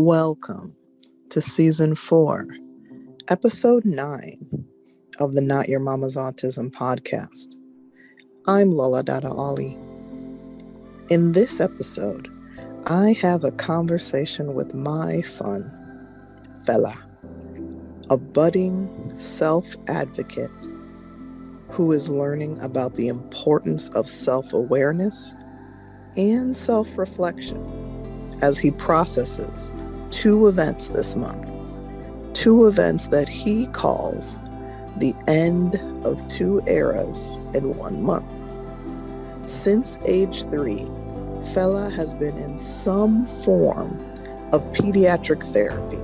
Welcome to Season 4, Episode 9 of the Not Your Mama's Autism podcast. I'm Lola Dada Ali. In this episode, I have a conversation with my son, Fela, a budding self-advocate who is learning about the importance of self-awareness and self-reflection as he processes two events this month. Two events that he calls the end of two eras in 1 month. Since age 3, Fela has been in some form of pediatric therapy,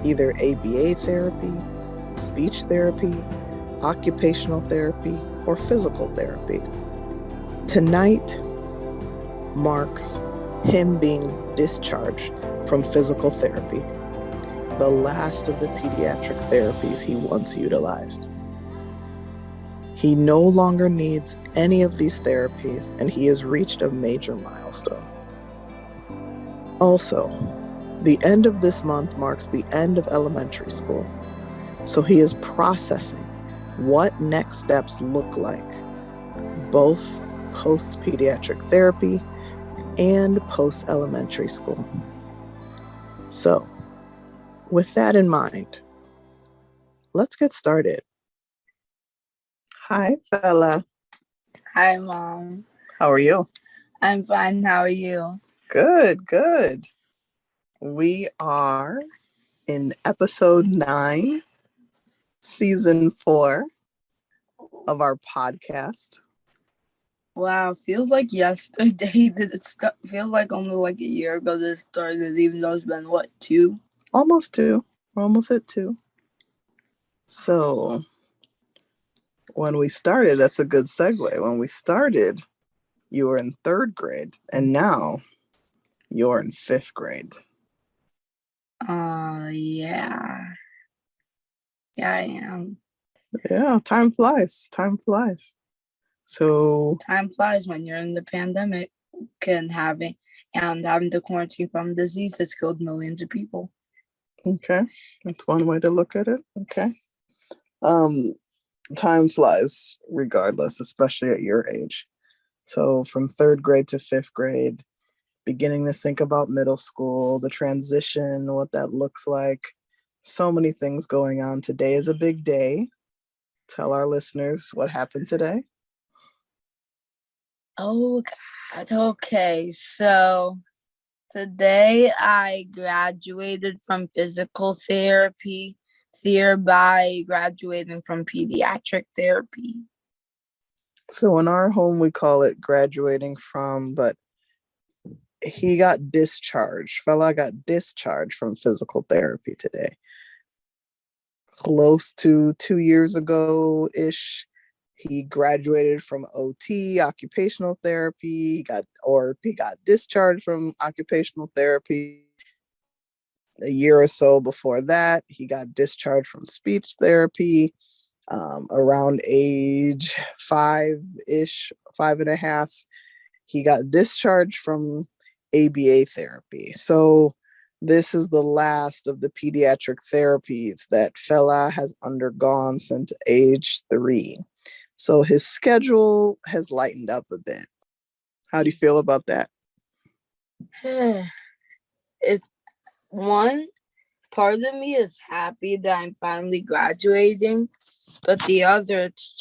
either ABA therapy, speech therapy, occupational therapy, or physical therapy. Tonight marks him being discharged from physical therapy, the last of the pediatric therapies he once utilized. He no longer needs any of these therapies, and he has reached a major milestone. Also, the end of this month marks the end of elementary school, so he is processing what next steps look like, both post-pediatric therapy and post-elementary school. So, with that in mind, let's get started. Hi, Fela. Hi, Mom. How are you? I'm fine. How are you? Good. We are in episode 9, season 4 of our podcast. Wow, feels like yesterday. Feels like only like a year ago this started, even though it's been, 2? Almost 2. We're almost at 2. So, when we started, that's a good segue. When we started, you were in 3rd grade, and now you're in 5th grade. Yeah. Yeah, I am. Yeah, time flies. So time flies when you're in the pandemic and having to quarantine from disease that's killed millions of people. Okay, that's one way to look at it. Okay. Time flies regardless, especially at your age. So from 3rd grade to 5th grade, beginning to think about middle school, the transition, what that looks like. So many things going on. Today is a big day. Tell our listeners what happened today. Oh, God. Okay, so today I graduated from physical therapy, thereby graduating from pediatric therapy. So in our home, we call it graduating from, but he got discharged. Fela got discharged from physical therapy today. Close to 2 years ago-ish, he graduated from OT, occupational therapy. He got discharged from occupational therapy. A year or so before that, he got discharged from speech therapy. Around age 5-ish, 5.5, he got discharged from ABA therapy. So this is the last of the pediatric therapies that Fela has undergone since age 3. So his schedule has lightened up a bit. How do you feel about that? It's one part of me is happy that I'm finally graduating, but the other, it's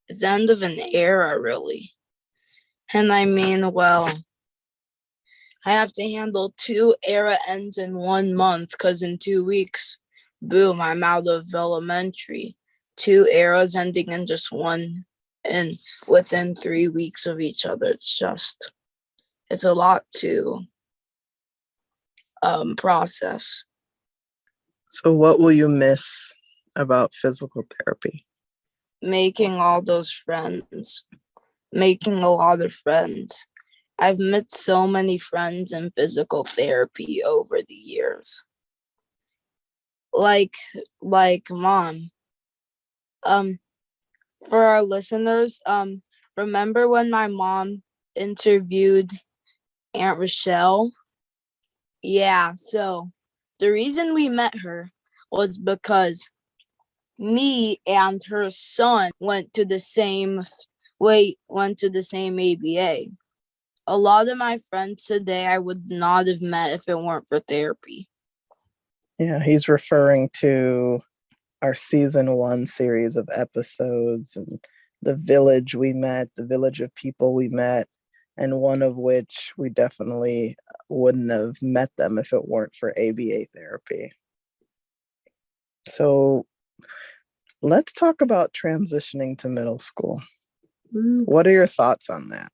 the end of an era, really. And I mean, well, I have to handle 2 era ends in 1 month because in 2 weeks, boom, I'm out of elementary. 2 eras ending in just one and within 3 weeks of each other. It's a lot to process. So what will you miss about physical therapy? Making all those friends. Making a lot of friends. I've met so many friends in physical therapy over the years. Like Mom. For our listeners, remember when my mom interviewed Aunt Rochelle? Yeah, so the reason we met her was because me and her son went to the same ABA. A lot of my friends today I would not have met if it weren't for therapy. Yeah, he's referring to our season 1 series of episodes and the village we met, the village of people we met, and one of which we definitely wouldn't have met them if it weren't for ABA therapy. So let's talk about transitioning to middle school. What are your thoughts on that?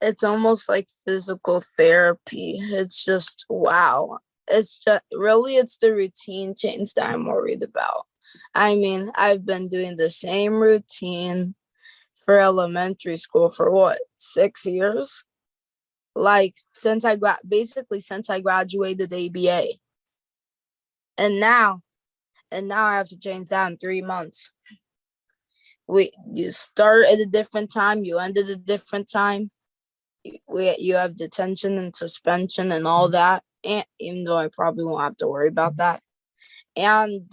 It's almost like physical therapy. It's just, wow. It's the routine change that I'm worried about. I mean, I've been doing the same routine for elementary school for 6 years? Like since I graduated ABA. And now I have to change that in 3 months. You start at a different time, you end at a different time. You have detention and suspension and all that, and even though I probably won't have to worry about that, and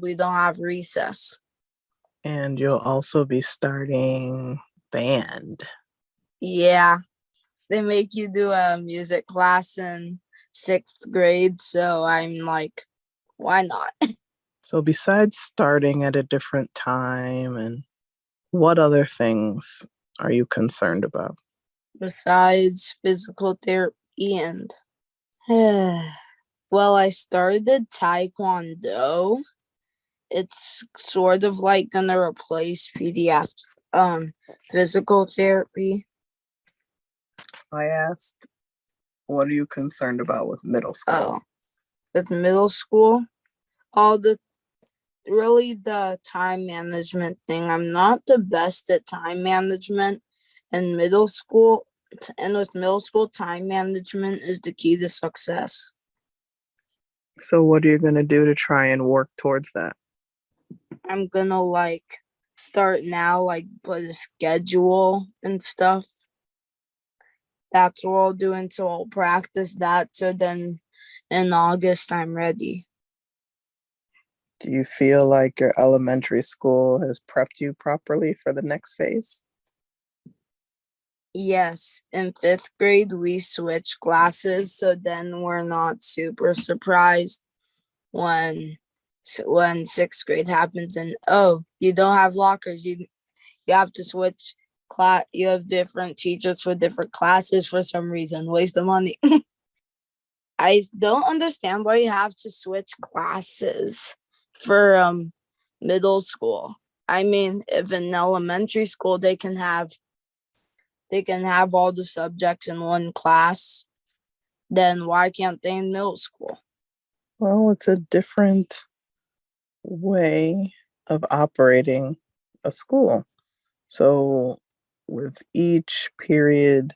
we don't have recess. And you'll also be starting band. Yeah, they make you do a music class in 6th grade, so I'm like, why not? So besides starting at a different time, and what other things are you concerned about? Besides physical therapy and well, I started Taekwondo. It's sort of like gonna replace PDF physical therapy. I asked, what are you concerned about with middle school? With middle school, the time management thing. I'm not the best at time management in middle school, and with middle school, time management is the key to success. So what are you going to do to try and work towards that? I'm gonna start now, put a schedule and stuff. That's what I'll do until I'll practice that. So then in August, I'm ready. Do you feel like your elementary school has prepped you properly for the next phase? Yes. In 5th grade, we switched classes. So then we're not super surprised when 6th grade happens and, you don't have lockers. You have to switch class. You have different teachers for different classes for some reason. Waste of money. I don't understand why you have to switch classes for middle school. I mean, if in elementary school they can have all the subjects in one class, then why can't they in middle school? Well, it's a different way of operating a school. So with each period,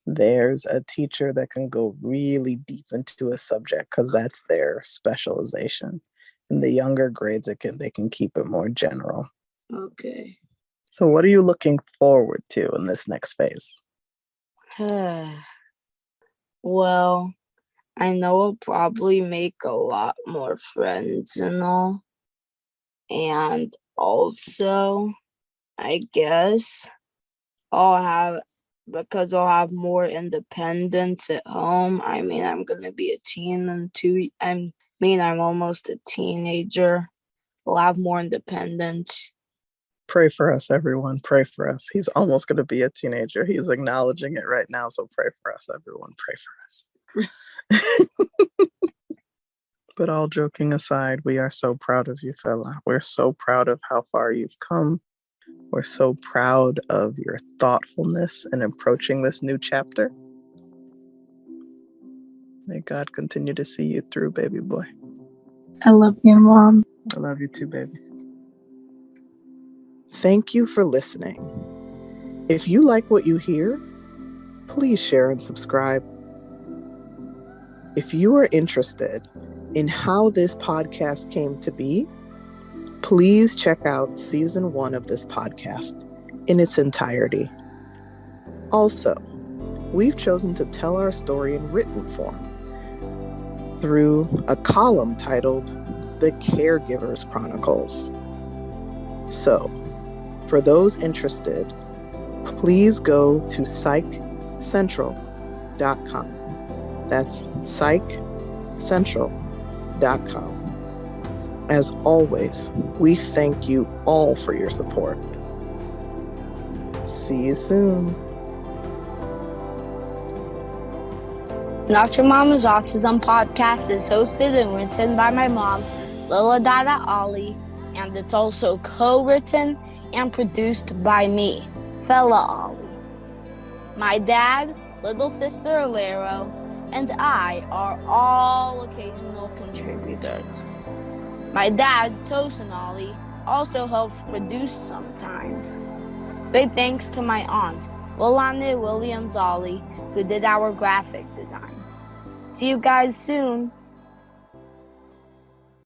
there's a teacher that can go really deep into a subject because that's their specialization. In the younger grades, they can keep it more general. Okay. So what are you looking forward to in this next phase? Well, I know I'll probably make a lot more friends and all. And also, I guess I'll have more independence at home. I mean, I'm going to be a teen I'm almost a teenager. I'll have more independence. Pray for us, everyone. Pray for us. He's almost going to be a teenager. He's acknowledging it right now. So pray for us, everyone. Pray for us. But all joking aside, we are so proud of you, fella. We're so proud of how far you've come. We're so proud of your thoughtfulness in approaching this new chapter. May God continue to see you through, baby boy. I love you, Mom. I love you too, baby. Thank you for listening. If you like what you hear, please share and subscribe. If you are interested in how this podcast came to be, please check out season 1 of this podcast in its entirety. Also, we've chosen to tell our story in written form, through a column titled The Caregiver's Chronicles. So, for those interested, please go to psychcentral.com. That's psychcentral.com. As always, we thank you all for your support. See you soon. Not Your Mama's Autism podcast is hosted and written by my mom, Lila Dada Ali, and it's also co-written and produced by me, Fella Ali. My dad, little sister Alero, and I are all occasional contributors. My dad, Tosin Ali, also helps produce sometimes. Big thanks to my aunt, Wilane Williams Ali, who did our graphic design. See you guys soon.